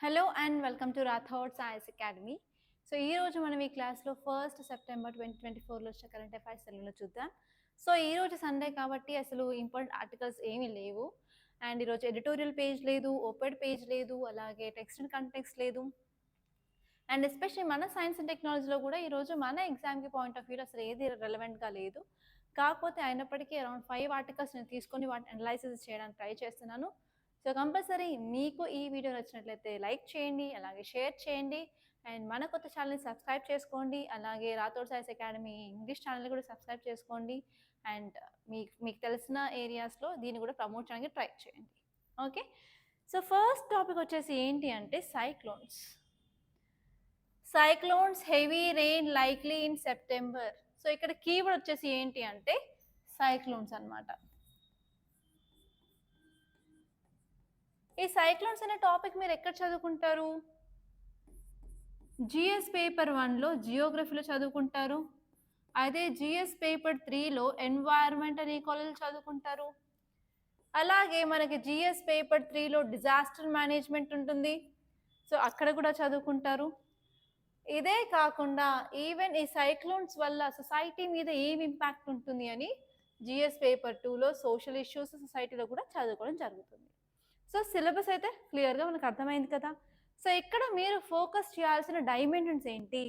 Hello and welcome to Rathod science academy. So ఈరోజు మనం ఈ క్లాస్లో 1 సెప్టెంబర్ 2024లో వచ్చిన కరెంట్ అఫైర్స్ తెలుగులో చూద్దాం. సో ఈరోజు సండే కాబట్టి అసలు ఇంపార్టెంట్ ఆర్టికల్స్ ఏమీ లేవు. అండ్ ఈరోజు ఎడిటోరియల్ పేజ్ లేదు, ఓపెడ్ పేజ్ లేదు, అలాగే టెక్స్ట్ అండ్ కంటెక్స్ట్ లేదు. అండ్ ఎస్పెషల్లీ మన సైన్స్ అండ్ టెక్నాలజీలో కూడా ఈరోజు మన ఎగ్జామ్కి పాయింట్ ఆఫ్ వ్యూలో అసలు ఏది రెలవెంట్గా లేదు. కాకపోతే అయినప్పటికీ అరౌండ్ 5 ఆర్టికల్స్ నేను తీసుకొని వాటిని అనలైసిస్ చేయడానికి ట్రై చేస్తున్నాను. సో కంపల్సరీ మీకు ఈ వీడియో నచ్చినట్లయితే లైక్ చేయండి, అలాగే షేర్ చేయండి. అండ్ మన కొత్త ఛానల్ని సబ్స్క్రైబ్ చేసుకోండి, అలాగే రాథోడ్ సైన్స్ అకాడమీ ఇంగ్లీష్ ఛానల్ని కూడా సబ్స్క్రైబ్ చేసుకోండి. అండ్ మీకు తెలిసిన ఏరియాస్లో దీన్ని కూడా ప్రమోట్ చేయడానికి ట్రై చేయండి. ఓకే, సో ఫస్ట్ టాపిక్ వచ్చేసి ఏంటి అంటే cyclones. Cyclones heavy rain likely in September. So ఇక్కడ కీవర్డ్ వచ్చేసి ఏంటి అంటే సైక్లోన్స్ అన్నమాట. ఈ సైక్లోన్స్ అనే టాపిక్ మీరు ఎక్కడ చదువుకుంటారు? జిఎస్ పేపర్ 1లో జియోగ్రఫీలో చదువుకుంటారు. అదే జిఎస్ పేపర్ 3లో ఎన్వైరన్మెంట్ అండ్ ఈకాలజీ చదువుకుంటారు. అలాగే మనకి జిఎస్ పేపర్ 3లో డిజాస్టర్ మేనేజ్మెంట్ ఉంటుంది, సో అక్కడ కూడా చదువుకుంటారు. ఇదే కాకుండా ఈవెన్ ఈ సైక్లోన్స్ వల్ల సొసైటీ మీద ఏం ఇంపాక్ట్ ఉంటుంది అని జిఎస్ పేపర్ 2లో సోషల్ ఇష్యూస్ సొసైటీలో కూడా చదువుకోవడం జరుగుతుంది. సో సిలబస్ అయితే క్లియర్గా మనకు అర్థమైంది కదా. సో ఇక్కడ మీరు ఫోకస్ చేయాల్సిన డైమెన్షన్స్ ఏంటి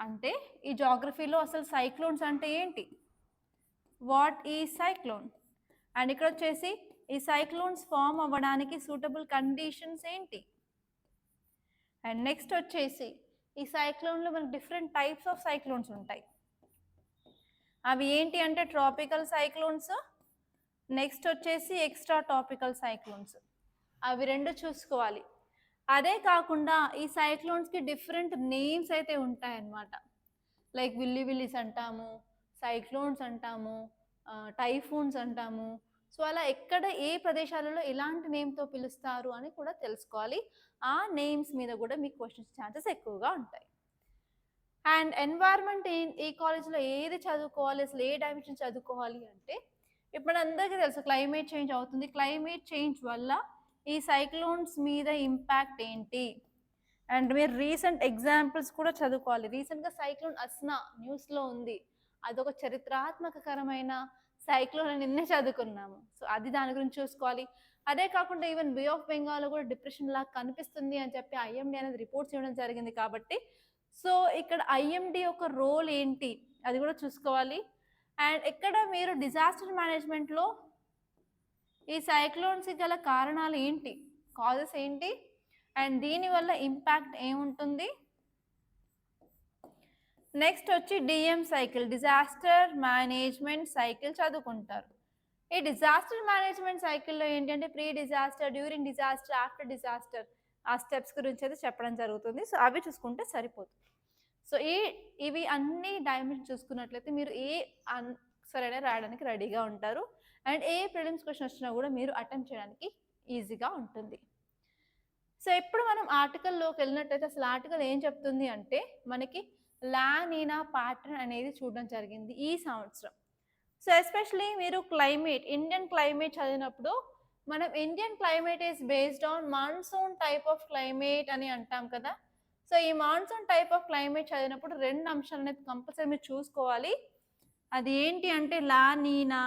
అంటే ఈ జాగ్రఫీలో అసలు సైక్లోన్స్ అంటే ఏంటి, వాట్ ఈ సైక్లోన్, అండ్ ఇక్కడ వచ్చేసి ఈ సైక్లోన్స్ ఫామ్ అవ్వడానికి సూటబుల్ కండిషన్స్ ఏంటి, అండ్ నెక్స్ట్ వచ్చేసి ఈ సైక్లోన్లో మనకు డిఫరెంట్ టైప్స్ ఆఫ్ సైక్లోన్స్ ఉంటాయి. అవి ఏంటి అంటే ట్రాపికల్ సైక్లోన్స్, నెక్స్ట్ వచ్చేసి ఎక్స్ట్రా ట్రాపికల్ సైక్లోన్స్, అవి రెండు చూసుకోవాలి. అదే కాకుండా ఈ సైక్లోన్స్కి డిఫరెంట్ నేమ్స్ అయితే ఉంటాయన్నమాట. లైక్ విల్లి విల్లీస్ అంటాము, సైక్లోన్స్ అంటాము, టైఫూన్స్ అంటాము. సో అలా ఎక్కడ ఏ ప్రదేశాలలో ఎలాంటి నేమ్తో పిలుస్తారు అని కూడా తెలుసుకోవాలి. ఆ నేమ్స్ మీద కూడా మీకు క్వశ్చన్స్ ఛాన్సెస్ ఎక్కువగా ఉంటాయి. అండ్ ఎన్వైర్న్మెంట్ ఈ కాలేజ్లో ఏది చదువుకోవాలి, అసలు ఏ డైమెన్షన్ చదువుకోవాలి అంటే ఇప్పుడు అందరికీ తెలుసు క్లైమేట్ చేంజ్ అవుతుంది. క్లైమేట్ చేంజ్ వల్ల ఈ సైక్లోన్స్ మీద ఇంపాక్ట్ ఏంటి, అండ్ మీరు రీసెంట్ ఎగ్జాంపుల్స్ కూడా చదువుకోవాలి. రీసెంట్గా సైక్లోన్ అస్నా న్యూస్లో ఉంది, అదొక చరిత్రాత్మకకరమైన సైక్లోన్ అని నిన్నే చదువుకున్నాము. సో అది దాని గురించి చూసుకోవాలి. అదే కాకుండా ఈవెన్ బే ఆఫ్ బెంగాల్ కూడా డిప్రెషన్ లాగా కనిపిస్తుంది అని చెప్పి ఐఎండి అనేది రిపోర్ట్స్ ఇవ్వడం జరిగింది. కాబట్టి సో ఇక్కడ ఐఎండి యొక్క రోల్ ఏంటి అది కూడా చూసుకోవాలి. అండ్ ఇక్కడ మీరు డిజాస్టర్ మేనేజ్మెంట్లో ఈ సైక్లోన్స్కి గల కారణాలు ఏంటి, కాజెస్ ఏంటి, అండ్ దీనివల్ల ఇంపాక్ట్ ఏముంటుంది. నెక్స్ట్ వచ్చి DM cycle, disaster management cycle చదువుకుంటారు. ఈ డిజాస్టర్ మేనేజ్మెంట్ సైకిల్లో ఏంటంటే pre disaster, during disaster, after disaster ఆ స్టెప్స్ గురించి అయితే చెప్పడం జరుగుతుంది. సో అవి చూసుకుంటే సరిపోతుంది. సో ఇవి అన్ని డైమెన్షన్ చూసుకున్నట్లయితే మీరు ఏ ఆన్సర్ అయినా రాయడానికి రెడీగా ఉంటారు. అండ్ ఏ ప్రిలిమ్స్ క్వశ్చన్ వచ్చినా కూడా మీరు అటెంప్ట్ చేయడానికి ఈజీగా ఉంటుంది. సో ఇప్పుడు మనం ఆర్టికల్లోకి వెళ్ళినట్టయితే అసలు ఆర్టికల్ ఏం చెప్తుంది అంటే మనకి లానినా ప్యాటర్న్ అనేది చూడడం జరిగింది ఈ సంవత్సరం. సో ఎస్పెషలీ మీరు క్లైమేట్, ఇండియన్ క్లైమేట్ చదివినప్పుడు మనం Indian climate is based on monsoon type of climate అని అంటాం కదా. సో ఈ మాన్సూన్ టైప్ ఆఫ్ క్లైమేట్ చదివినప్పుడు రెండు అంశాలు అనేది కంపల్సరీ మీరు చూసుకోవాలి. అది ఏంటి అంటే లా నీనా,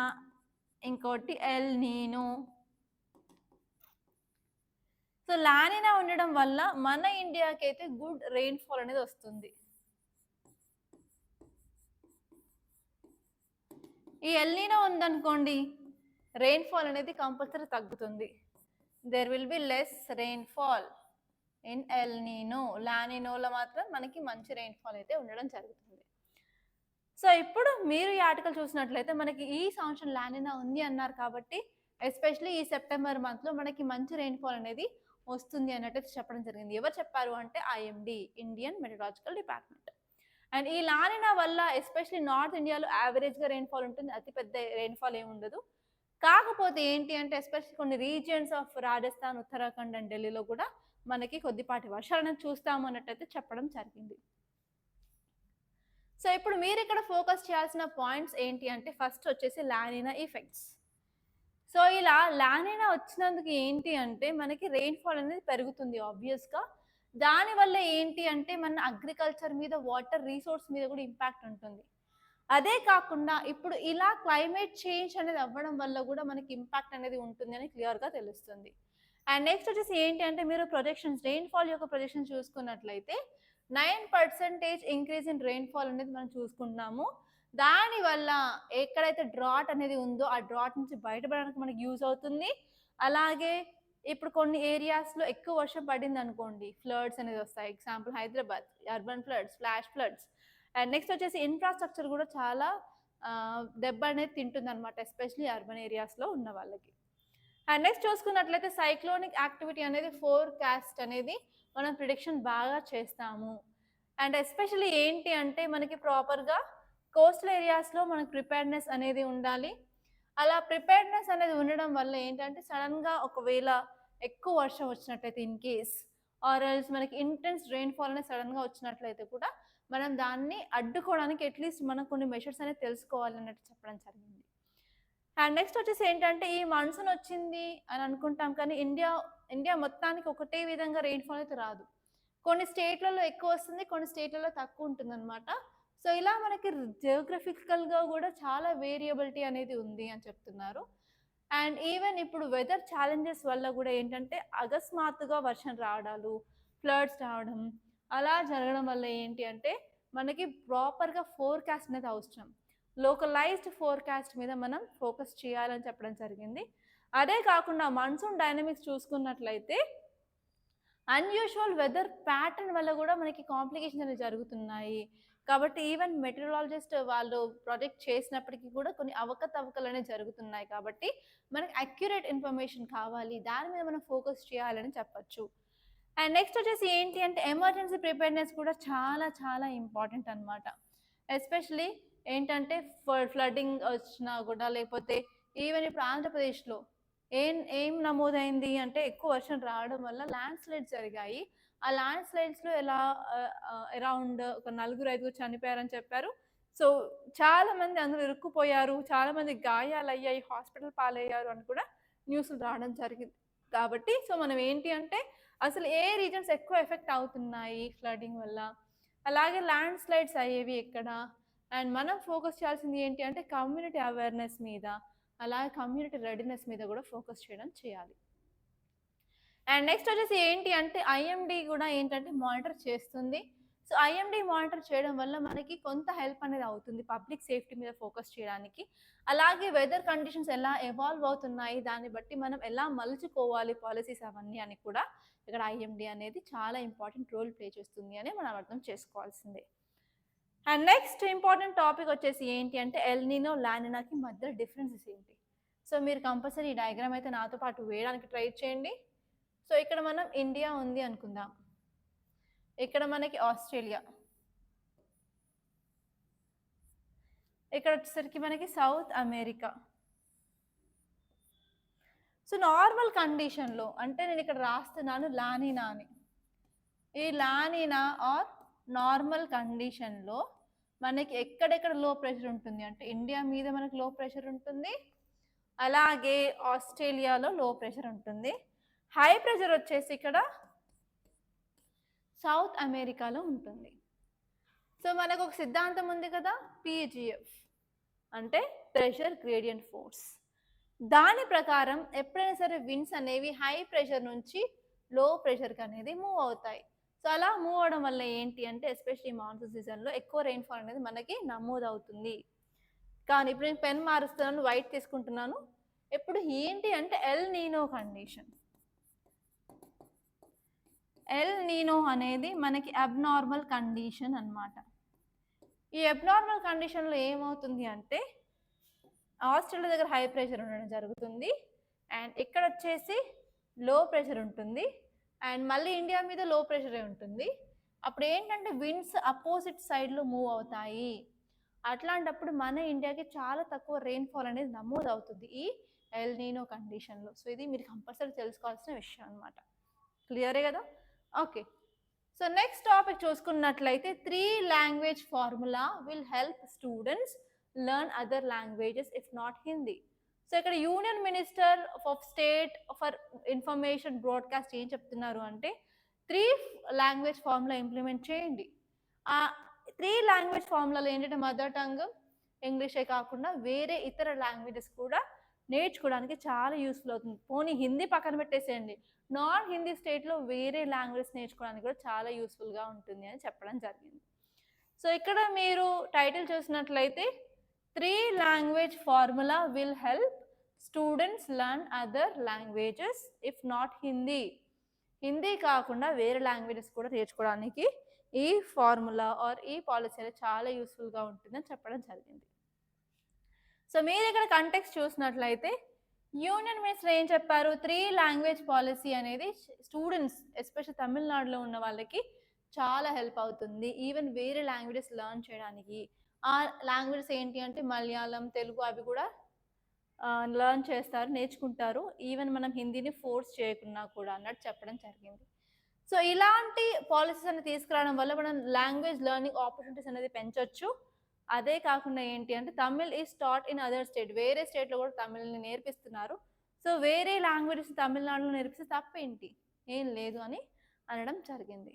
ఇంకోటి ఎల్ నీనో. సో లానినా ఉండడం వల్ల మన ఇండియాకి అయితే గుడ్ రెయిన్ఫాల్ అనేది వస్తుంది. ఈ ఎల్నినో ఉందనుకోండి రెయిన్ఫాల్ అనేది కంపల్సరీ తగ్గుతుంది. There will be less rainfall in El Nino. లానినోలో మాత్రం మనకి మంచి రెయిన్ఫాల్ అయితే ఉండడం జరుగుతుంది. సో ఇప్పుడు మీరు ఈ ఆర్టికల్ చూసినట్లయితే మనకి ఈ సంవత్సరం లానినా ఉంది అన్నారు కాబట్టి ఎస్పెషలీ ఈ సెప్టెంబర్ మంత్లో మనకి మంచి రెయిన్ఫాల్ అనేది వస్తుంది అన్నట్టు చెప్పడం జరిగింది. ఎవరు చెప్పారు అంటే IMD, Indian meteorological department. And ఈ లానినా వల్ల ఎస్పెషలీ నార్త్ ఇండియాలో యావరేజ్గా రెయిన్ఫాల్ ఉంటుంది, అతిపెద్ద రెయిన్ఫాల్ ఏమి ఉండదు. కాకపోతే ఏంటి అంటే ఎస్పెషల్లీ కొన్ని regions of Rajasthan, Uttarakhand and ఢిల్లీలో కూడా మనకి కొద్దిపాటి వర్షాలను చూస్తాము అన్నట్టయితే చెప్పడం జరిగింది. సో ఇప్పుడు మీరు ఇక్కడ ఫోకస్ చేయాల్సిన పాయింట్స్ ఏంటి అంటే ఫస్ట్ వచ్చేసి లానినా ఎఫెక్ట్స్. సో ఇలా లానినా వచ్చినందుకు ఏంటి అంటే మనకి రెయిన్ఫాల్ అనేది పెరుగుతుంది ఆబ్వియస్గా. దానివల్ల ఏంటి అంటే మన అగ్రికల్చర్ మీద, వాటర్ రీసోర్స్ మీద కూడా ఇంపాక్ట్ ఉంటుంది. అదే కాకుండా ఇప్పుడు ఇలా క్లైమేట్ చేంజ్ అనేది అవ్వడం వల్ల కూడా మనకి ఇంపాక్ట్ అనేది ఉంటుంది అని క్లియర్గా తెలుస్తుంది. అండ్ నెక్స్ట్ వచ్చేసి ఏంటి అంటే మీరు ప్రొజెక్షన్స్, రెయిన్ఫాల్ యొక్క ప్రొజెక్షన్స్ చూసుకున్నట్లయితే 9% ఇంక్రీజ్ ఇన్ రెయిన్ఫాల్ అనేది మనం చూసుకుంటున్నాము. దానివల్ల ఎక్కడైతే డ్రాట్ అనేది ఉందో ఆ డ్రాట్ నుంచి బయటపడడానికి మనకి యూజ్ అవుతుంది. అలాగే ఇప్పుడు కొన్ని ఏరియాస్లో ఎక్కువ వర్షం పడింది అనుకోండి, ఫ్లడ్స్ అనేది వస్తాయి. Example Hyderabad, urban floods, flash floods. And next వచ్చేసి ఇన్ఫ్రాస్ట్రక్చర్ కూడా చాలా దెబ్బ అనేది తింటుంది అనమాట, ఎస్పెషలీ అర్బన్ ఏరియాస్లో ఉన్న వాళ్ళకి. అండ్ నెక్స్ట్ చూసుకున్నట్లయితే సైక్లోనిక్ యాక్టివిటీ అనేది ఫోర్కాస్ట్ అనేది మనం ప్రిడిక్షన్ బాగా చేస్తాము. అండ్ ఎస్పెషల్లీ ఏంటి అంటే మనకి ప్రాపర్గా కోస్టల్ ఏరియాస్లో మనకు ప్రిపేర్డ్నెస్ అనేది ఉండాలి. అలా ప్రిపేర్డ్నెస్ అనేది ఉండడం వల్ల ఏంటంటే సడన్గా ఒకవేళ ఎక్కువ వర్షం వచ్చినట్లయితే ఇన్ కేస్ ఆర్ ఎల్స్ మనకి ఇంటెన్స్ రెయిన్ఫాల్ అనేది సడన్గా వచ్చినట్లయితే కూడా మనం దాన్ని అడ్డుకోవడానికి అట్లీస్ట్ మనం కొన్ని మెషర్స్ అనేది తెలుసుకోవాలి అన్నట్టు చెప్పడం జరిగింది. అండ్ నెక్స్ట్ వచ్చేసి ఏంటంటే ఈ మాన్సూన్ వచ్చింది అని అనుకుంటాం కానీ ఇండియా మొత్తానికి ఒకటే విధంగా రెయిన్ఫాల్ అయితే రాదు. కొన్ని స్టేట్లలో ఎక్కువ వస్తుంది, కొన్ని స్టేట్లలో తక్కువ ఉంటుంది అనమాట. సో ఇలా మనకి జియోగ్రఫికల్గా కూడా చాలా వేరియబిలిటీ అనేది ఉంది అని చెప్తున్నారు. అండ్ ఈవెన్ ఇప్పుడు వెదర్ ఛాలెంజెస్ వల్ల కూడా ఏంటంటే అకస్మాత్తుగా వర్షం రావడాలు, ఫ్లడ్స్ రావడం అలా జరగడం వల్ల ఏంటి అంటే మనకి ప్రాపర్గా ఫోర్కాస్ట్ అనేది అవసరం. లోకలైజ్డ్ ఫోర్కాస్ట్ మీద మనం ఫోకస్ చేయాలని చెప్పడం జరిగింది. అదే కాకుండా మాన్సూన్ డైనమిక్స్ చూసుకున్నట్లయితే అన్యూజువల్ వెదర్ ప్యాటర్న్ వల్ల కూడా మనకి కాంప్లికేషన్స్ అనేవి జరుగుతున్నాయి. కాబట్టి ఈవెన్ మెటీరియాలజిస్ట్ వాళ్ళు ప్రాజెక్ట్ చేసినప్పటికీ కూడా కొన్ని అవకతవకలు అనేవి జరుగుతున్నాయి. కాబట్టి మనకి అక్యురేట్ ఇన్ఫర్మేషన్ కావాలి, దాని మీద మనం ఫోకస్ చేయాలని చెప్పచ్చు. అండ్ నెక్స్ట్ వచ్చేసి ఏంటి అంటే ఎమర్జెన్సీ ప్రిపేర్నెస్ కూడా చాలా చాలా ఇంపార్టెంట్ అనమాట. ఎస్పెషలీ ఏంటంటే ఫ్లడ్డింగ్ వచ్చినా కూడా, లేకపోతే ఈవెన్ ఇప్పుడు ఆంధ్రప్రదేశ్లో ఏం నమోదైంది అంటే ఎక్కువ వర్షం రావడం వల్ల ల్యాండ్ స్లైడ్స్ జరిగాయి. ఆ ల్యాండ్ స్లైడ్స్లో ఎలా అరౌండ్ ఒక 4-5 చనిపోయారని చెప్పారు. సో చాలా మంది అందులో ఇరుక్కుపోయారు, చాలా మంది గాయాలయ్యాయి, హాస్పిటల్ పాలయ్యారు అని కూడా న్యూస్లు రావడం జరిగింది. కాబట్టి సో మనం ఏంటి అంటే అసలు ఏ రీజన్స్ ఎక్కువ ఎఫెక్ట్ అవుతున్నాయి ఫ్లడ్డింగ్ వల్ల, అలాగే ల్యాండ్ స్లైడ్స్ అయ్యేవి ఎక్కడ, అండ్ మనం ఫోకస్ చేయాల్సింది ఏంటి అంటే కమ్యూనిటీ అవేర్నెస్ మీద, అలాగే కమ్యూనిటీ రెడీనెస్ మీద కూడా ఫోకస్ చేయాలి. అండ్ నెక్స్ట్ వచ్చేసి ఏంటి అంటే ఐఎండి కూడా ఏంటంటే మానిటర్ చేస్తుంది. సో ఐఎండి మానిటర్ చేయడం వల్ల మనకి కొంత హెల్ప్ అనేది అవుతుంది పబ్లిక్ సేఫ్టీ మీద ఫోకస్ చేయడానికి. అలాగే వెదర్ కండిషన్స్ ఎలా ఎవాల్వ్ అవుతున్నాయి, దాన్ని బట్టి మనం ఎలా మలుచుకోవాలి పాలసీస్ అవన్నీ అని కూడా ఇక్కడ ఐఎండి అనేది చాలా ఇంపార్టెంట్ రోల్ ప్లే చేస్తుంది అని మనం అర్థం చేసుకోవాల్సిందే. అండ్ నెక్స్ట్ ఇంపార్టెంట్ టాపిక్ వచ్చేసి ఏంటి అంటే ఎల్ నినో లానినాకి మధ్య డిఫరెన్సెస్ ఏంటి. సో మీరు కంపల్సరీ ఈ డయాగ్రామ్ అయితే నాతో పాటు వేయడానికి ట్రై చేయండి. సో ఇక్కడ మనం ఇండియా ఉంది అనుకుందాం, ఇక్కడ మనకి ఆస్ట్రేలియా, ఇక్కడ వచ్చేసరికి మనకి సౌత్ అమెరికా. సో నార్మల్ కండిషన్లో అంటే నేను ఇక్కడ రాస్తున్నాను లానినా అని. ఈ లానినా ఆర్ నార్మల్ కండిషన్లో మనకి ఎక్కడెక్కడ లో ప్రెషర్ ఉంటుంది అంటే ఇండియా మీద మనకి లో ప్రెషర్ ఉంటుంది, అలాగే ఆస్ట్రేలియాలో లో ప్రెషర్ ఉంటుంది. హై ప్రెషర్ వచ్చేసి ఇక్కడ సౌత్ అమెరికాలో ఉంటుంది. సో మనకు ఒక సిద్ధాంతం ఉంది కదా, పిజిఎఫ్ అంటే ప్రెషర్ గ్రేడియంట్ ఫోర్స్. దాని ప్రకారం ఎప్పుడైనా సరే విండ్స్ అనేవి హై ప్రెషర్ నుంచి లో ప్రెషర్కి అనేది మూవ్ అవుతాయి. సో అలా మూవ్ అవడం వల్ల ఏంటి అంటే ఎస్పెషల్లీ మాన్సూన్ సీజన్లో ఎక్కువ రెయిన్ఫాల్ అనేది మనకి నమోదవుతుంది. కానీ ఇప్పుడు నేను పెన్ మారుస్తున్నాను, వైట్ తీసుకుంటున్నాను. ఇప్పుడు ఏంటి అంటే ఎల్ నీనో కండిషన్. ఎల్ నీనో అనేది మనకి అబ్నార్మల్ కండిషన్ అన్నమాట. ఈ అబ్నార్మల్ కండిషన్లో ఏమవుతుంది అంటే ఆస్ట్రేలియా దగ్గర హై ప్రెషర్ ఉండడం జరుగుతుంది, అండ్ ఇక్కడ వచ్చేసి లో ప్రెషర్ ఉంటుంది, అండ్ మళ్ళీ ఇండియా మీద లో ప్రెషరే ఉంటుంది. అప్పుడు ఏంటంటే విండ్స్ అపోజిట్ సైడ్లో మూవ్ అవుతాయి. అట్లాంటప్పుడు మన ఇండియాకి చాలా తక్కువ రెయిన్ఫాల్ అనేది నమోదు అవుతుంది ఈ ఎల్ నీనో కండిషన్లో. సో ఇది మీరు కంపల్సరీ తెలుసుకోవాల్సిన విషయం అనమాట. క్లియరే కదా? ఓకే. సో నెక్స్ట్ టాపిక్ చూసుకున్నట్లయితే 3 language formula will help students learn other languages if not Hindi. So ఇక్కడ union minister of state for information broadcast ఏం చెప్తున్నారు అంటే 3 లాంగ్వేజ్ ఫార్ములా ఇంప్లిమెంట్ చేయండి. ఆ 3 లాంగ్వేజ్ ఫార్ములాలో ఏంటంటే మదర్ టంగ్ ఇంగ్లీషే కాకుండా వేరే ఇతర లాంగ్వేజెస్ కూడా నేర్చుకోవడానికి చాలా యూస్ఫుల్ అవుతుంది. పోనీ హిందీ పక్కన పెట్టేసేయండి, నాన్ హిందీ స్టేట్లో వేరే లాంగ్వేజ్ నేర్చుకోవడానికి కూడా చాలా యూస్ఫుల్గా ఉంటుంది అని చెప్పడం జరిగింది. సో ఇక్కడ మీరు టైటిల్ చూసినట్లయితే 3 language formula will help students learn other languages if not Hindi. Hindi కాకుండా వేరే లాంగ్వేజెస్ కూడా నేర్చుకోవడానికి ఈ ఫార్ములా ఆర్ ఈ పాలసీ అనేది చాలా యూస్ఫుల్గా ఉంటుందని చెప్పడం జరిగింది. సో మీరు ఇక్కడ కంటెక్స్ట్ చూసినట్లయితే యూనియన్ మినిస్టర్ ఏం చెప్పారు, 3 లాంగ్వేజ్ పాలసీ అనేది స్టూడెంట్స్ ఎస్పెషల్ తమిళనాడులో ఉన్న వాళ్ళకి చాలా హెల్ప్ అవుతుంది. ఈవెన్ వేరే లాంగ్వేజెస్ లర్న్ చేయడానికి. ఆ లాంగ్వేజెస్ ఏంటి అంటే మలయాళం, తెలుగు అవి కూడా లర్న్ చేస్తారు, నేర్చుకుంటారు. ఈవెన్ మనం హిందీని ఫోర్స్ చేయకున్నా కూడా అన్నట్టు చెప్పడం జరిగింది. సో ఇలాంటి పాలసీస్ అనేది తీసుకురావడం వల్ల మనం లాంగ్వేజ్ లెర్నింగ్ ఆపర్చునిటీస్ అనేది పెంచవచ్చు. అదే కాకుండా ఏంటి అంటే Tamil is taught in other state, వేరే స్టేట్లో కూడా తమిళ్ని నేర్పిస్తున్నారు. సో వేరే లాంగ్వేజెస్ తమిళనాడులో నేర్పిస్తే తప్పేంటి, ఏం లేదు అని అనడం జరిగింది.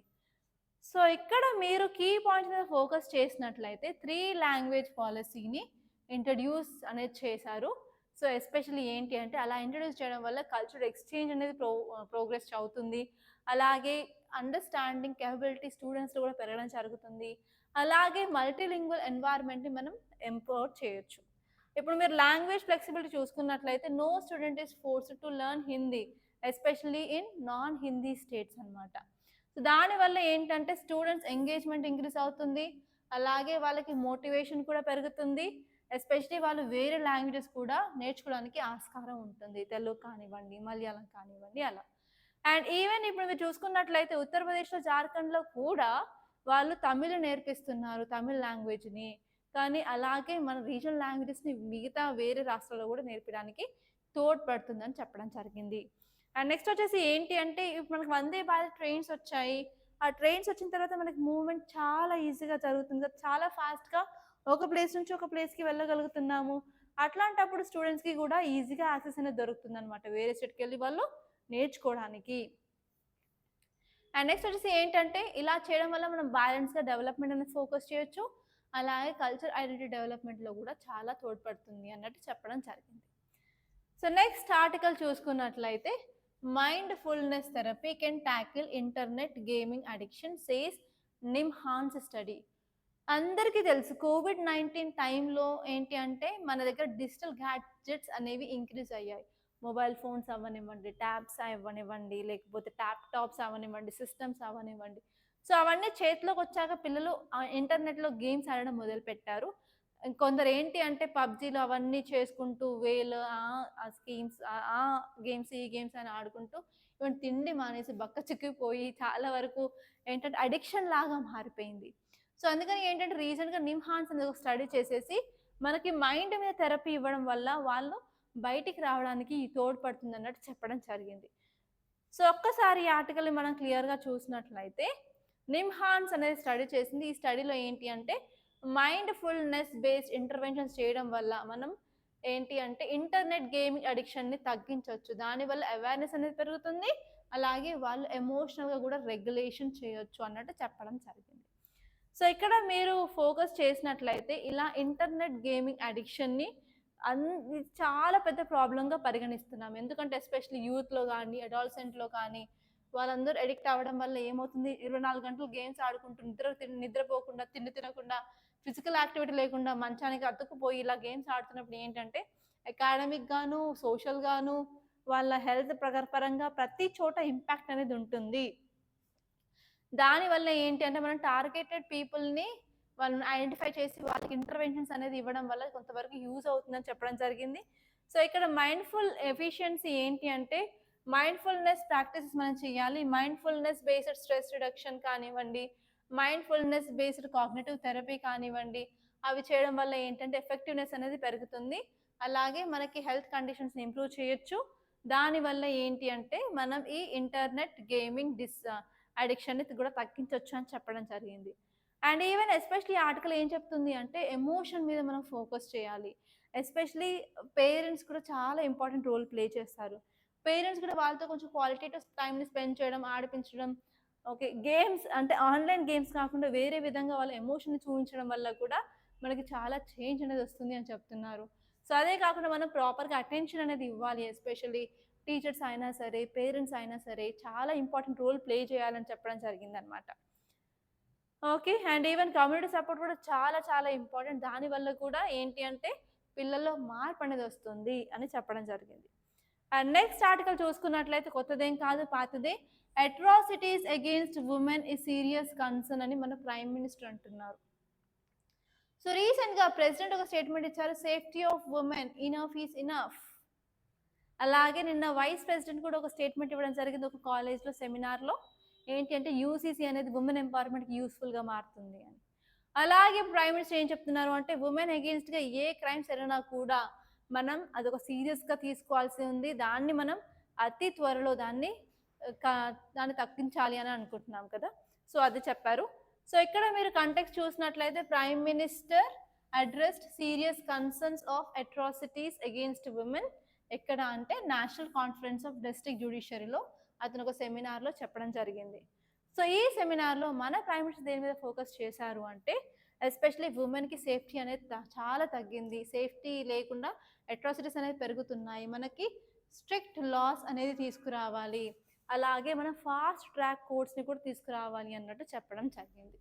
సో ఇక్కడ మీరు కీ పాయింట్స్ మీద ఫోకస్ చేసినట్లయితే 3 లాంగ్వేజ్ పాలసీని ఇంట్రడ్యూస్ అనేది చేశారు. సో ఎస్పెషల్లీ ఏంటి అంటే అలా ఇంట్రడ్యూస్ చేయడం వల్ల కల్చరల్ ఎక్స్చేంజ్ అనేది ప్రోగ్రెస్ అవుతుంది. అలాగే అండర్స్టాండింగ్ కేపబిలిటీ స్టూడెంట్స్లో కూడా పెరగడం జరుగుతుంది. అలాగే మల్టీలింగ్వల్ ఎన్వైర్న్మెంట్ని మనం ఎంపవర్ చేయొచ్చు. ఇప్పుడు మీరు లాంగ్వేజ్ ఫ్లెక్సిబిలిటీ చూసుకున్నట్లయితే no student is forced to learn Hindi especially in non Hindi states అనమాట. సో దానివల్ల ఏంటంటే స్టూడెంట్స్ ఎంగేజ్మెంట్ ఇంక్రీజ్ అవుతుంది. అలాగే వాళ్ళకి మోటివేషన్ కూడా పెరుగుతుంది. ఎస్పెషలీ వాళ్ళు వేరే లాంగ్వేజెస్ కూడా నేర్చుకోవడానికి ఆస్కారం ఉంటుంది, తెలుగు కానివ్వండి, మలయాళం కానివ్వండి అలా. అండ్ ఈవెన్ ఇప్పుడు మీరు చూసుకున్నట్లయితే ఉత్తరప్రదేశ్లో, జార్ఖండ్లో కూడా వాళ్ళు తమిళ్ నేర్పిస్తున్నారు, తమిళ్ లాంగ్వేజ్ని. కానీ అలాగే మన రీజనల్ లాంగ్వేజెస్ని మిగతా వేరే రాష్ట్రాల్లో కూడా నేర్పడానికి తోడ్పడుతుందని చెప్పడం జరిగింది. అండ్ నెక్స్ట్ వచ్చేసి ఏంటి అంటే ఇప్పుడు మనకు వందే భారత్ ట్రైన్స్ వచ్చాయి. ఆ ట్రైన్స్ వచ్చిన తర్వాత మనకి మూవ్మెంట్ చాలా ఈజీగా జరుగుతుంది, చాలా ఫాస్ట్గా ఒక ప్లేస్ నుంచి ఒక ప్లేస్కి వెళ్ళగలుగుతున్నాము. అట్లాంటప్పుడు స్టూడెంట్స్కి కూడా ఈజీగా యాక్సెస్ అనేది దొరుకుతుంది అనమాట వేరే స్టేట్కి వెళ్ళి వాళ్ళు నేర్చుకోవడానికి. అండ్ నెక్స్ట్ వచ్చేసి ఏంటంటే ఇలా చేయడం వల్ల మనం బ్యాలెన్స్గా డెవలప్మెంట్ అనేది ఫోకస్ చేయొచ్చు. అలాగే కల్చర్ ఐడెంటిటీ డెవలప్మెంట్లో కూడా చాలా తోడ్పడుతుంది అన్నట్టు చెప్పడం జరిగింది. సో నెక్స్ట్ ఆర్టికల్ చూసుకున్నట్లయితే mindfulness therapy can tackle internet gaming addiction says NIMHANS study. అందరికీ తెలుసు COVID-19 టైంలో ఏంటి అంటే మన దగ్గర డిజిటల్ గ్యాడ్జెట్స్ అనేవి ఇంక్రీజ్ అయ్యాయి. మొబైల్ ఫోన్స్ అవ్వనివ్వండి, ట్యాబ్స్ అవ్వనివ్వండి, లేకపోతే టాప్స్ అవ్వనివ్వండి, సిస్టమ్స్ అవ్వనివ్వండి. సో అవన్నీ చేతిలోకి వచ్చాక పిల్లలు ఇంటర్నెట్లో గేమ్స్ ఆడడం మొదలుపెట్టారు. కొందరు ఏంటి అంటే పబ్జీలు అవన్నీ చేసుకుంటూ వేలు స్కీమ్స్ ఆ గేమ్స్ ఈ గేమ్స్ అని ఆడుకుంటూ ఈవెన్ తిండి మానేసి బక్క చిక్కిపోయి చాలా వరకు ఏంటంటే అడిక్షన్ లాగా మారిపోయింది. సో అందుకని ఏంటంటే రీసెంట్గా నిమ్హాన్స్ అనేది ఒక స్టడీ చేసేసి మనకి మైండ్ మీద థెరపీ ఇవ్వడం వల్ల వాళ్ళు బయటికి రావడానికి తోడ్పడుతుంది అన్నట్టు చెప్పడం జరిగింది. సో ఒక్కసారి ఈ ఆర్టికల్ని మనం క్లియర్గా చూసినట్లయితే నిమ్హాన్స్ అనేది స్టడీ చేసింది. ఈ స్టడీలో ఏంటి అంటే మైండ్ఫుల్నెస్ బేస్డ్ ఇంటర్వెన్షన్స్ చేయడం వల్ల మనం ఏంటి అంటే ఇంటర్నెట్ గేమింగ్ అడిక్షన్ని తగ్గించవచ్చు. దానివల్ల అవేర్నెస్ అనేది పెరుగుతుంది. అలాగే వాళ్ళు ఎమోషనల్గా కూడా రెగ్యులేషన్ చేయొచ్చు అన్నట్టు చెప్పడం జరిగింది. సో ఇక్కడ మీరు ఫోకస్ చేసినట్లయితే ఇలా ఇంటర్నెట్ గేమింగ్ అడిక్షన్ని చాలా పెద్ద ప్రాబ్లంగా పరిగణిస్తున్నాం. ఎందుకంటే ఎస్పెషల్లీ యూత్లో కానీ అడాల్సెంట్లో కానీ వాళ్ళందరూ అడిక్ట్ అవ్వడం వల్ల ఏమవుతుంది, 24 గంటలు గేమ్స్ ఆడుకుంటూ నిద్రపోకుండా, తిండి తినకుండా, ఫిజికల్ యాక్టివిటీ లేకుండా మంచానికి అతుక్కుపోయి ఇలా గేమ్స్ ఆడుతున్నప్పుడు ఏంటంటే అకాడమిక్ గాను, సోషల్ గాను, వాళ్ళ హెల్త్ పరంగా ప్రతి చోట ఇంపాక్ట్ అనేది ఉంటుంది. దానివల్ల ఏంటి అంటే మనం టార్గెటెడ్ పీపుల్ని వాళ్ళని ఐడెంటిఫై చేసి వాళ్ళకి ఇంటర్వెన్షన్స్ అనేది ఇవ్వడం వల్ల కొంతవరకు యూజ్ అవుతుందని చెప్పడం జరిగింది. సో ఇక్కడ మైండ్ఫుల్ ఎఫిషియన్సీ ఏంటి అంటే మైండ్ఫుల్నెస్ ప్రాక్టీసెస్ మనం చేయాలి. మైండ్ఫుల్నెస్ బేస్డ్ స్ట్రెస్ రిడక్షన్ కానివ్వండి, మైండ్ఫుల్నెస్ బేస్డ్ కాగ్నిటివ్ థెరపీ కానివ్వండి, అవి చేయడం వల్ల ఏంటంటే ఎఫెక్టివ్నెస్ అనేది పెరుగుతుంది. అలాగే మనకి హెల్త్ కండిషన్స్ని ఇంప్రూవ్ చేయొచ్చు. దానివల్ల ఏంటి అంటే మనం ఈ ఇంటర్నెట్ గేమింగ్ అడిక్షన్ని కూడా తగ్గించవచ్చు అని చెప్పడం జరిగింది. అండ్ ఈవెన్ ఎస్పెషల్లీ ఆర్టికల్ ఏం చెప్తుంది అంటే ఎమోషన్ మీద మనం ఫోకస్ చేయాలి. ఎస్పెషలీ పేరెంట్స్ కూడా చాలా ఇంపార్టెంట్ రోల్ ప్లే చేస్తారు. పేరెంట్స్ కూడా వాళ్ళతో కొంచెం క్వాలిటీ టైంని స్పెండ్ చేయడం, ఆడిపించడం, ఓకే. గేమ్స్ అంటే ఆన్‌లైన్ గేమ్స్ కాకుండా వేరే విధంగా వాళ్ళ ఎమోషన్‌ని చూయించడం వల్ల కూడా మనకి చాలా చేంజ్ అనేది వస్తుంది అని చెప్తున్నారు. సో, అదే కాకుండా మనం ప్రాపర్‌గా అటెన్షన్ అనేది ఇవ్వాలి. ఎస్పెషల్లీ టీచర్స్ అయినా సరే, పేరెంట్స్ అయినా సరే చాలా ఇంపార్టెంట్ రోల్ ప్లే చేయాలని చెప్పడం జరిగిందనమాట. Okay. And even community support కూడా చాలా చాలా ఇంపార్టెంట్. దానివల్ల కూడా ఏంటి అంటే పిల్లల్లో మార్పనేది వస్తుంది అని చెప్పడం జరిగింది. అండ్ నెక్స్ట్ ఆర్టికల్ చూసుకున్నట్లయితే కొత్తదేం కాదు, పాతదే. Atrocities against women is serious concern అని మన ప్రైమ్ మినిస్టర్ అంటున్నారు. సో రీసెంట్‌గా ప్రెసిడెంట్ ఒక స్టేట్మెంట్ ఇచ్చారు. Safety of women enough is enough. అలాగే నిన్న వైస్ ప్రెసిడెంట్ కూడా ఒక స్టేట్మెంట్ ఇవ్వడం జరిగింది ఒక కాలేజ్‌లో సెమినార్‌లో. ఏంటి అంటే యూసీసీ అనేది వుమెన్ ఎంపవర్‌మెంట్‌కి యూజ్‌ఫుల్‌గా మారుతుంది అని. అలాగే ప్రైమ్ మినిస్టర్ ఏం చెప్తున్నారు అంటే వుమెన్ అగెయిన్స్ట్‌గా ఏ క్రైమ్స్ జరిగినా కూడా మనం అదొక సీరియస్‌గా తీసుకోవాల్సి ఉంది. దాన్ని మనం అతి త్వరలో దాన్ని తగ్గించాలి అని అనుకుంటున్నాం కదా! సో అది చెప్పారు. సో ఇక్కడ మీరు కంటెక్స్ట్ చూసినట్లయితే prime minister addressed serious concerns of atrocities against women ఎక్కడ అంటే నేషనల్ కాన్ఫరెన్స్ ఆఫ్ డిస్ట్రిక్ట్ జ్యుడిషియరీలో అతను ఒక సెమినార్‌లో చెప్పడం జరిగింది. సో ఈ సెమినార్‌లో మన ప్రైమ్ మినిస్టర్ దేని మీద ఫోకస్ చేశారు అంటే ఎస్పెషల్లీ వుమెన్‌కి సేఫ్టీ అనేది చాలా తగ్గింది. సేఫ్టీ లేకుండా అట్రాసిటీస్ అనేవి పెరుగుతున్నాయి. మనకి స్ట్రిక్ట్ లాస్ అనేది తీసుకురావాలి. అలాగే మనం ఫాస్ట్ ట్రాక్ కోర్ట్స్‌ని కూడా తీసుకురావాలి అన్నట్టు చెప్పడం జరిగింది.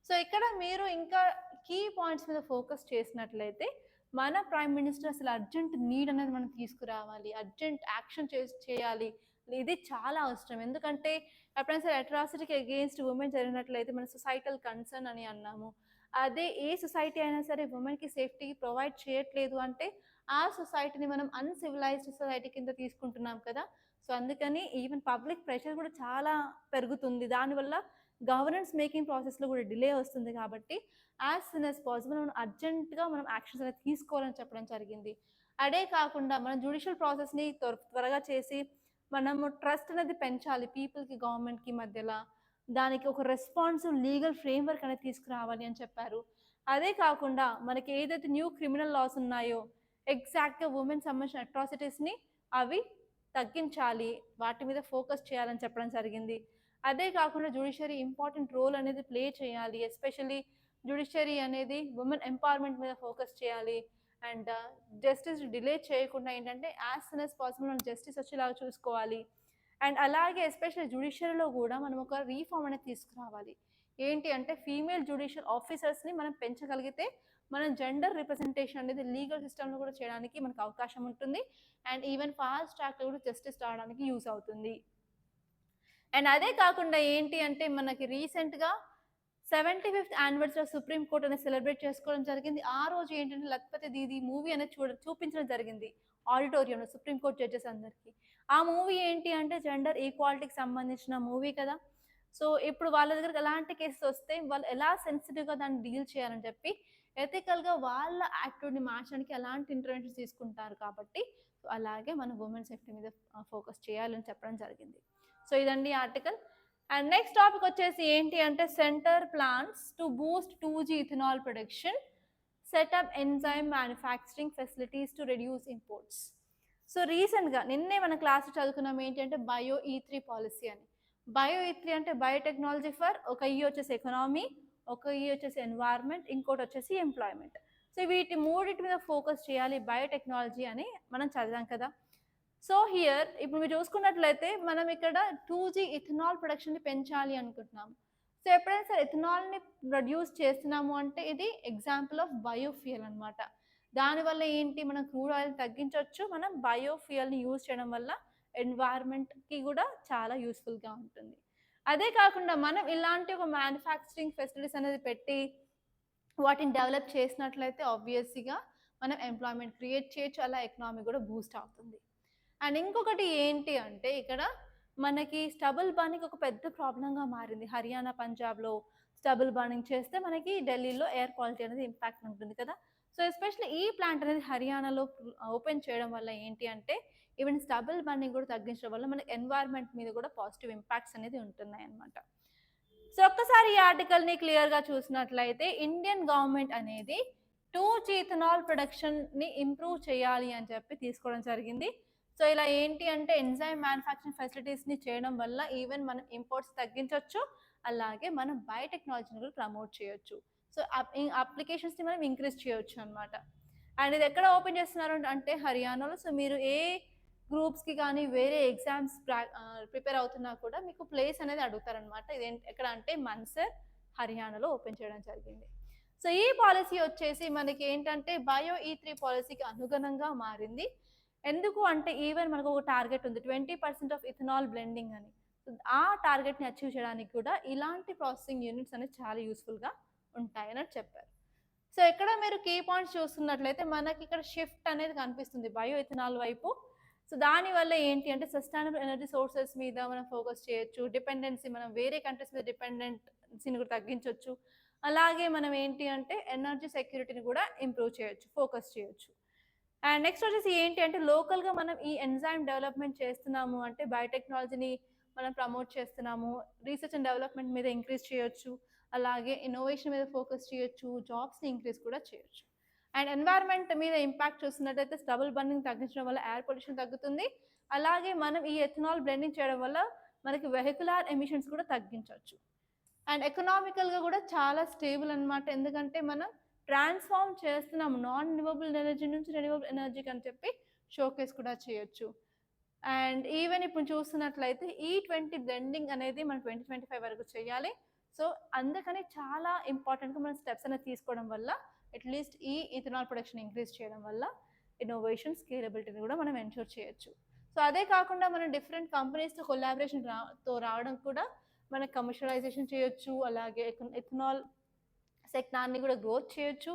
సో ఇక్కడ మీరు ఇంకా కీ పాయింట్స్ మీద ఫోకస్ చేసినట్లయితే మన ప్రైమ్ మినిస్టర్ అసలు అర్జెంట్ నీడ్ అనేది మనం తీసుకురావాలి. అర్జెంట్ యాక్షన్ చేయాలి. ఇది చాలా అవసరం. ఎందుకంటే ఎప్పుడైనా సరే అట్రాసిటీకి అగెయిన్స్ట్ వుమెన్ జరిగినట్లయితే మన సొసైటల్ కన్సర్న్ అని అన్నాము. అదే ఏ సొసైటీ అయినా సరే వుమెన్‌కి సేఫ్టీ ప్రొవైడ్ చేయట్లేదు అంటే ఆ సొసైటీని మనం అన్‌సివిలైజ్డ్ సొసైటీ కింద తీసుకుంటున్నాం కదా! సో అందుకని ఈవెన్ పబ్లిక్ ప్రెషర్ కూడా చాలా పెరుగుతుంది. దానివల్ల గవర్నెన్స్ మేకింగ్ ప్రాసెస్‌లో కూడా డిలే వస్తుంది కాబట్టి యాజ్ సూన్ యాజ్ పాసిబుల్ మనం అర్జెంట్‌గా మనం యాక్షన్స్ అనేది తీసుకోవాలని చెప్పడం జరిగింది. అదే కాకుండా మనం జ్యుడిషియల్ ప్రాసెస్‌ని త్వరగా చేసి మనము ట్రస్ట్ అనేది పెంచాలి పీపుల్‌కి, గవర్నమెంట్‌కి మధ్యల. దానికి ఒక రెస్పాన్సివ్ లీగల్ ఫ్రేమ్‌వర్క్ అనేది తీసుకురావాలి అని చెప్పారు. అదే కాకుండా మనకి ఏదైతే న్యూ క్రిమినల్ లాస్ ఉన్నాయో ఎగ్జాక్ట్‌గా వుమెన్‌కి సంబంధించిన అట్రాసిటీస్‌ని అవి తగ్గించాలి. వాటి మీద ఫోకస్ చేయాలని చెప్పడం జరిగింది. అదే కాకుండా జ్యుడిషియరీ ఇంపార్టెంట్ రోల్ అనేది ప్లే చేయాలి. ఎస్పెషల్లీ జ్యుడిషియరీ అనేది వుమెన్ ఎంపవర్‌మెంట్ మీద ఫోకస్ చేయాలి. అండ్ జస్టిస్ డిలే చేయకుండా ఏంటంటే యాజ్ సూన్ యాజ్ పాసిబుల్ మనం జస్టిస్ వచ్చేలాగా చూసుకోవాలి. అండ్ అలాగే ఎస్పెషల్లీ జ్యుడిషియరీలో కూడా మనం ఒక రీఫార్మ్ అనేది తీసుకురావాలి. ఏంటి అంటే ఫీమేల్ జ్యుడిషియల్ ఆఫీసర్స్‌ని మనం పెంచగలిగితే మనం జెండర్ రిప్రజెంటేషన్ అనేది లీగల్ సిస్టమ్‌లో కూడా చేయడానికి మనకు అవకాశం ఉంటుంది. అండ్ ఈవెన్ ఫాస్ట్ ట్రాక్‌లో కూడా జస్టిస్ రావడానికి యూజ్ అవుతుంది. అండ్ అదే కాకుండా ఏంటి అంటే మనకి రీసెంట్‌గా 75th anniversary of supreme court అనేది సెలబ్రేట్ చేసుకోవడం జరిగింది. ఆ రోజు ఏంటంటే 'లఖపతి దీది' మూవీ అనేది చూపించడం జరిగింది ఆడిటోరియంలో సుప్రీం కోర్ట్ జడ్జెస్ అందరికి. ఆ మూవీ ఏంటి అంటే జెండర్ ఈక్వాలిటీకి సంబంధించిన మూవీ కదా! సో ఇప్పుడు వాళ్ళ దగ్గరికి ఎలాంటి కేసెస్ వస్తే వాళ్ళు ఎలా సెన్సిటివ్‌గా దాన్ని డీల్ చేయాలని చెప్పి ఎథికల్‌గా వాళ్ళ యాటిట్యూడ్‌ని మార్చడానికి ఎలాంటి ఇంటర్వెన్షన్స్ తీసుకుంటారు కాబట్టి అలాగే మనం వుమెన్ సేఫ్టీ మీద ఫోకస్ చేయాలని చెప్పడం జరిగింది. సో ఇదండి ఆర్టికల్. అండ్ నెక్స్ట్ టాపిక్ వచ్చేసి ఏంటి అంటే centre plans to Boost 2G ethanol production, setup enzyme manufacturing facilities to reduce imports. So రీసెంట్‌గా నిన్నే మన క్లాస్‌లో చదువుకున్నాం ఏంటి అంటే బయో E3 పాలసీ అని. బయో E3 అంటే బయోటెక్నాలజీ ఫర్ ఒక ఈ వచ్చేసి ఎకనామీ, ఒక ఈ వచ్చేసి ఎన్వైర్న్మెంట్, ఇంకోటి వచ్చేసి ఎంప్లాయ్మెంట్. సో వీటి మూడిటి మీద ఫోకస్ చేయాలి బయోటెక్నాలజీ అని మనం చదివాం కదా! సో హియర్ ఇప్పుడు మీరు చూసుకున్నట్లయితే మనం ఇక్కడ 2G ఇథనాల్ ప్రొడక్షన్‌ని పెంచాలి అనుకుంటున్నాము. సో ఎప్పుడైనా సరే ఇథనాల్‌ని ప్రొడ్యూస్ చేస్తున్నాము అంటే ఇది ఎగ్జాంపుల్ ఆఫ్ బయోఫ్యూయల్ అనమాట. దానివల్ల ఏంటి మనం క్రూడ్ ఆయిల్ తగ్గించొచ్చు. మనం బయోఫ్యూయల్‌ని యూజ్ చేయడం వల్ల ఎన్వైర్న్మెంట్‌కి కూడా చాలా యూజ్‌ఫుల్‌గా ఉంటుంది. అదే కాకుండా మనం ఇలాంటి ఒక మ్యానుఫ్యాక్చరింగ్ ఫెసిలిటీస్ అనేది పెట్టి వాటిని డెవలప్ చేసినట్లయితే ఆబ్వియస్‌గా మనం ఎంప్లాయ్మెంట్ క్రియేట్ చేయొచ్చు. అలా ఎకనామీ కూడా బూస్ట్ అవుతుంది. అండ్ ఇంకొకటి ఏంటి అంటే ఇక్కడ మనకి స్టబుల్ బర్నింగ్ ఒక పెద్ద ప్రాబ్లంగా మారింది. హర్యానా, పంజాబ్‌లో స్టబుల్ బర్నింగ్ చేస్తే మనకి ఢిల్లీలో ఎయిర్ క్వాలిటీ అనేది ఇంపాక్ట్ ఉంటుంది కదా! సో ఎస్పెషల్లీ ఈ ప్లాంట్ అనేది హర్యానాలో ఓపెన్ చేయడం వల్ల ఏంటి అంటే ఈవెన్ స్టబుల్ బర్నింగ్ కూడా తగ్గించడం వల్ల మనకి ఎన్వైర్న్మెంట్ మీద కూడా పాజిటివ్ ఇంపాక్ట్స్ అనేది ఉంటున్నాయన్నమాట. సో ఒక్కసారి ఈ ఆర్టికల్‌ని క్లియర్‌గా చూసినట్లయితే ఇండియన్ గవర్నమెంట్ అనేది 2G ఇథనాల్ ప్రొడక్షన్ని ఇంప్రూవ్ చేయాలి అని చెప్పి తీసుకోవడం జరిగింది. సో ఇలా ఏంటి అంటే ఎంజైమ్ మ్యానుఫ్యాక్చరింగ్ ఫెసిలిటీస్ని చేయడం వల్ల ఈవెన్ మనం ఇంపోర్ట్స్ తగ్గించవచ్చు, అలాగే మనం బయోటెక్నాలజీని కూడా ప్రమోట్ చేయొచ్చు. సో అప్లికేషన్స్ని మనం ఇంక్రీజ్ చేయొచ్చు అనమాట. అండ్ ఇది ఎక్కడ ఓపెన్ చేస్తున్నారు అంటే హర్యానాలో. సో మీరు ఏ గ్రూప్స్కి కానీ వేరే ఎగ్జామ్స్ ప్రిపేర్ అవుతున్నా కూడా మీకు ప్లేస్ అనేది అడుగుతారనమాట. ఇది ఎక్కడ అంటే మన్సర్, హర్యానాలో ఓపెన్ చేయడం జరిగింది. సో ఈ పాలసీ వచ్చేసి మనకి ఏంటంటే బయో E3 పాలసీకి అనుగుణంగా మారింది. ఎందుకు అంటే ఈవెన్ మనకు ఒక టార్గెట్ ఉంది 20% ఆఫ్ ఇథనాల్ బ్లెండింగ్ అని. ఆ టార్గెట్ని అచీవ్ చేయడానికి కూడా ఇలాంటి ప్రాసెసింగ్ యూనిట్స్ అనేది చాలా యూస్ఫుల్గా ఉంటాయని చెప్పారు. సో ఇక్కడ మీరు కీ పాయింట్స్ చూస్తున్నట్లయితే మనకి ఇక్కడ షిఫ్ట్ అనేది కనిపిస్తుంది బయో ఇథనాల్ వైపు. సో దానివల్ల ఏంటి అంటే సస్టైనబుల్ ఎనర్జీ సోర్సెస్ మీద మనం ఫోకస్ చేయొచ్చు, డిపెండెన్సీ మనం వేరే కంట్రీస్ మీద డిపెండెన్సీని కూడా తగ్గించవచ్చు, అలాగే మనం ఏంటి అంటే ఎనర్జీ సెక్యూరిటీని కూడా ఇంప్రూవ్ చేయొచ్చు, ఫోకస్ చేయొచ్చు. అండ్ నెక్స్ట్ వచ్చేసి ఏంటి అంటే లోకల్గా మనం ఈ ఎంజైమ్ డెవలప్మెంట్ చేస్తున్నాము అంటే బయోటెక్నాలజీని మనం ప్రమోట్ చేస్తున్నాము, రీసెర్చ్ అండ్ డెవలప్మెంట్ మీద ఇంక్రీజ్ చేయొచ్చు, అలాగే ఇన్నోవేషన్ మీద ఫోకస్ చేయొచ్చు, జాబ్స్ని ఇంక్రీజ్ కూడా చేయొచ్చు. అండ్ ఎన్వైర్న్మెంట్ మీద ఇంపాక్ట్ చూస్తున్నట్టయితే స్టబుల్ బర్నింగ్ తగ్గించడం వల్ల ఎయిర్ పొల్యూషన్ తగ్గుతుంది, అలాగే మనం ఈ ఎథనాల్ బ్లెండింగ్ చేయడం వల్ల మనకి వెహికులర్ ఎమిషన్స్ కూడా తగ్గించవచ్చు. అండ్ ఎకనామికల్గా కూడా చాలా స్టేబుల్ అనమాట, ఎందుకంటే మనం ట్రాన్స్ఫార్మ్ చేస్తున్నాము నాన్ రిన్యూవబుల్ ఎనర్జీ నుంచి రెన్యూవబుల్ ఎనర్జీకి అని చెప్పి షోకేస్ కూడా చేయొచ్చు. అండ్ ఈవెన్ ఇప్పుడు చూస్తున్నట్లయితే E20 బ్లెండింగ్ అనేది మనం 2025 వరకు చేయాలి. సో అందుకని చాలా ఇంపార్టెంట్గా మనం స్టెప్స్ అనేది తీసుకోవడం వల్ల అట్లీస్ట్ ఈ ఇథనాల్ ప్రొడక్షన్ ఇంక్రీజ్ చేయడం వల్ల ఇన్నోవేషన్ స్కేలబిలిటీని కూడా మనం ఎన్షూర్ చేయొచ్చు. సో అదే కాకుండా మనం డిఫరెంట్ కంపెనీస్తో కొలాబరేషన్ రావడం కూడా మనకు కమర్షియలైజేషన్ చేయొచ్చు, అలాగే ఇథనాల్ సెక్టార్ని కూడా గ్రోత్ చేయొచ్చు,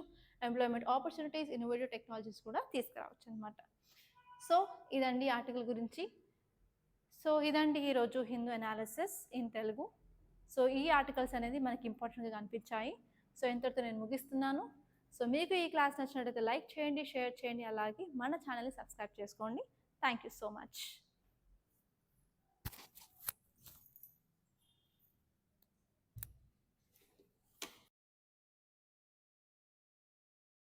ఎంప్లాయ్మెంట్ ఆపర్చునిటీస్, ఇన్నోవేటివ్ టెక్నాలజీస్ కూడా తీసుకురావచ్చు అనమాట. సో ఇదండి ఆర్టికల్ గురించి. సో ఇదండి ఈరోజు Hindu analysis in Telugu. So ఈ ఆర్టికల్స్ అనేది మనకి ఇంపార్టెంట్గా కనిపించాయి. సో ఇంతటితో నేను ముగిస్తున్నాను. సో మీకు ఈ క్లాస్ నచ్చినట్లయితే లైక్ చేయండి, షేర్ చేయండి, అలాగే మన ఛానల్ని సబ్స్క్రైబ్ చేసుకోండి. Thank you so much.